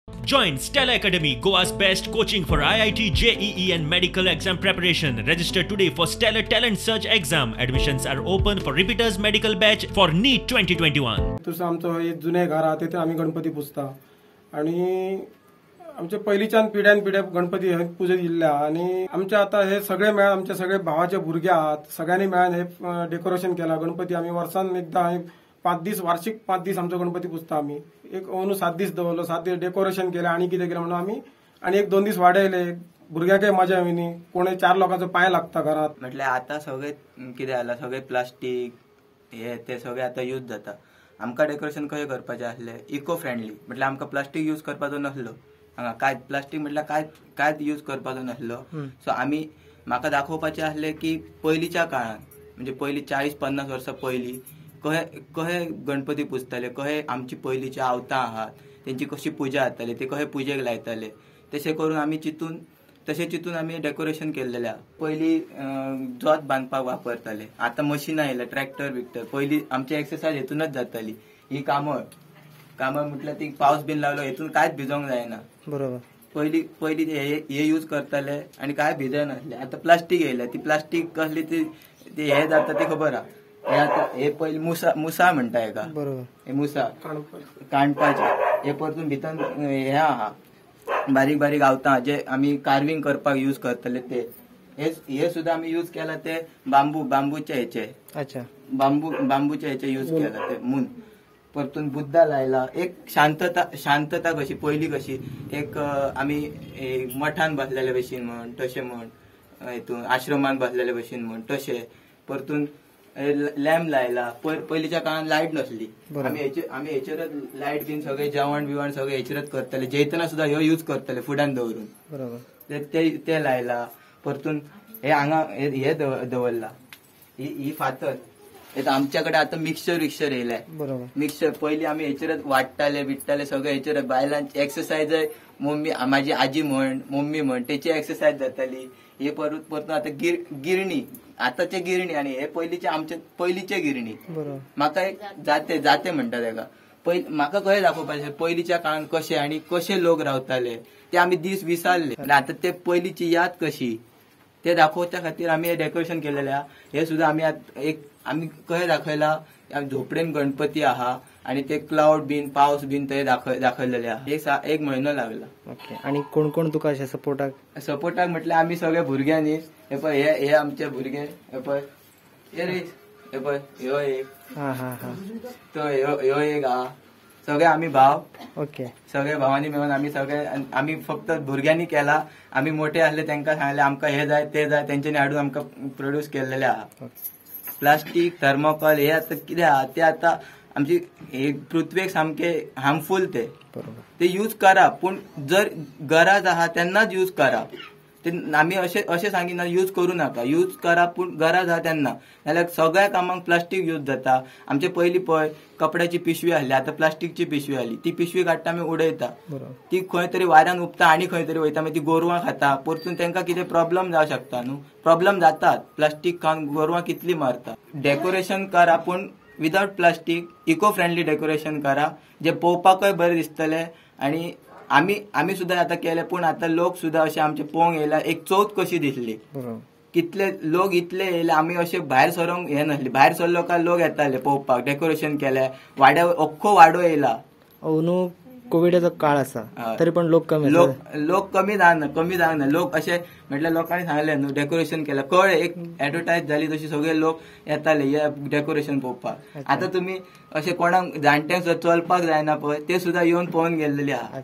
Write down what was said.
Join Stella Academy, Goa's best coaching for IIT, JEE and medical exam preparation. Register today for Stellar Talent Search exam. Admissions are open for repeaters medical batch for NEET 2021. तसं आमचं हे जुने घर आहे तिथे आम्ही गणपती पुजता आणि आमच्या पहिलीच्यान पिढ्यान पिढ्या गणपती हे पूजे दिल्ल्या आणि आमच्या आता हे सगळे मेळून आमचे सगळे भावाचे भुरगे आहात सगळ्यांनी मेळून हे डेकोरेशन केला गणपती आम्ही वर्षान एकदा 5 दीस वार्षिक 5 दीस आमचो गणपती पुजता आम्ही एक ओनू 7 दीस दवरलो 7 दीस डेकोरेशन केलं आणि कितें केलं म्हणून आम्ही आणि 1-2 दीस वाडयले भुरग्याकय मजा येयनी कोणी 4 लोकांचो पांय लागता घरात म्हटल्यार आता सगळे कितें जाला सगळे प्लास्टीक हे ते सगळे आता यूज जाता आमकां डेकोरेशन कशें करपाचें आसलें इको फ्रेंडली म्हटल्यार आमकां प्लास्टीक यूज करपाचो नासलो हांगा काय प्लास्टीक म्हटल्यार कांयच यूज करपाचो नासलो सो आमी म्हाका दाखोवपाचें आसलें की पयलींच्या काळान म्हणजे पयलीं 40-50 वर्सां पयलीं कहे गणपती पुजताले कहे आमची पयलींची आवतां आहात तेंची कशी पुजा जाताली ते कहे पुजेक लायताले तशें करून आमी चिंतून आमी डेकोरेशन केल्लें पयलीं जोत बांदपाक वापरताले आतां मशिनां येयल्या ट्रॅक्टर बिक्टर पयलीं आमची एक्सरसायज हेतूनच जाताली ही कामळ म्हटल्यार ती पावस बीन लागलो हेतून कांयच भिजोंक जायना बरोबर पयलीं हे यूज करताले आनी कांय भिजनासले आतां प्लास्टीक येयल्या ती प्लास्टीक कसली ती हे जाता ते खबर आहा हे पयलीं मुसा म्हणटा हेका बरोबर हे मुसा काणपाचे हे परतून भितर हे आहा बारीक बारीक आवतां जे आमी कार्विंग करपाक यूज करतले ते हे सुद्धा आमी यूज केला ते बांबूचे हेचे अच्छा बांबूचे हेचे यूज केला ते मून परतून बुद्धा लायला एक शांतता कशी पयली कशी एक आमी मठान बसलेले भशेन म्हण तशें म्हण हेतून आश्रमान बसलेले भशेन म्हण तशें परतून लॅम्प लायला पयलींच्या काळान लायट नसली आमी हेचेरच लायट बीन सगळे जेवण बिवण सगळे हेचेरच करतले जेयतना सुद्धा ह्यो यूज करतले फुड्यान दवरून बरोबर ते लायला परतून हे हांगा हे दवरला ही फातर आमच्याकडे आता मिक्सचर येयलाय बरोबर मिक्सचर पयलीं आमी हेचेरच वाडटाले बिडटाले सगळे हेचेर बायलांची एक्सरसायज मम्मी माझी आजी म्हण मम्मी म्हण तेची एक्सरसायज जाताली हे परतून आता गिरणी आताचे गिरणी आणि हे पयलीचे गिरणी म्हाका एक जाते म्हणटा तेका म्हाका कशें दाखोवपाचें पयलींच्या काळान कशें आनी कशे लोक रावताले ते आमी दीस विसरले आता ते पयलींची याद कशी ते दाखोवच्या खातीर आमी हे डेकोरेशन केलेले हे सुद्धा आमी कशें दाखयला झोपडेन गणपती आहा आणि ते क्लाउड बीन पावस बीन ते दाखयलेले आहा एक म्हयनो लागला ओके आणि कोण कोण तुका अशें सपोर्टाक म्हटल्यार आमी सगळे भुरग्यांनी हे पळय हे आमचे भुरगे हे पळय हे पळय ह्यो एक तो ह्यो एक आहा सगळे आमी भाव ओके सगळे भावांनी मेळून आमी फक्त भुरग्यांनी केला आमी मोठे आसले तांकां सांगले आमकां हे जाय ते जाय तेंच्यांनी हाडून आमकां प्रोड्यूस केलेले आहा प्लास्टीक थर्मोकॉल हे आता कितें आहा ते आता आमची पृथ्वीक सामके हार्मफुल ते यूज करा पूण जर गरज आहा तेन्नाच यूज करा ते आमी अशें सांगिना यूज करू नाका यूज करा पूण गरज आहा तेन्ना नाल्यार सगळ्या कामाक प्लास्टीक यूज जाता आमचे पयलीं पळय कपड्याची पिशवी आसली आतां प्लास्टीकची पिशवी आली ती पिशवी काडटा आमी उडयता ती खंय तरी वाऱ्यान उपता आनी खंय तरी वयता मागीर ती गोरवां खाता परतून तांकां कितें प्रॉब्लेम जावं शकता न्हू प्रॉब्लेम जातात प्लास्टीक खावन गोरवां कितली मारता डेकोरेशन करा पूण without plastic eco friendly decoration करा जे पळोवपाकय बरें दिसतले आणि आमी सुद्धा आता केले पूण आता लोक सुद्धा अशे आमचे पळोवंक येयला एक चवथ कशी दिसली कितले लोक इतले येयले आमी अशे भायर सरोंक हे नासले भायर सरलो काय लोक येताले पळोवपाक डेकोरेशन केले अख्खो वाडो येयला न्हू कोविडाचो काळ आसा तरी पण लोक कमी जायना लोक अशे म्हटल्यार लोकांनी सांगले न्हू डेकोरेशन केला कळ्ळें एक ऍडवर्टायज जाली तशी सगळे लोक येताले डेकोरेशन पळोवपाक आता तुम्ही अशे कोणाक जाणट्यांक सुद्धा चलपाक जायना पळय ते सुद्धा येवन पळोवन गेल्लेले आहा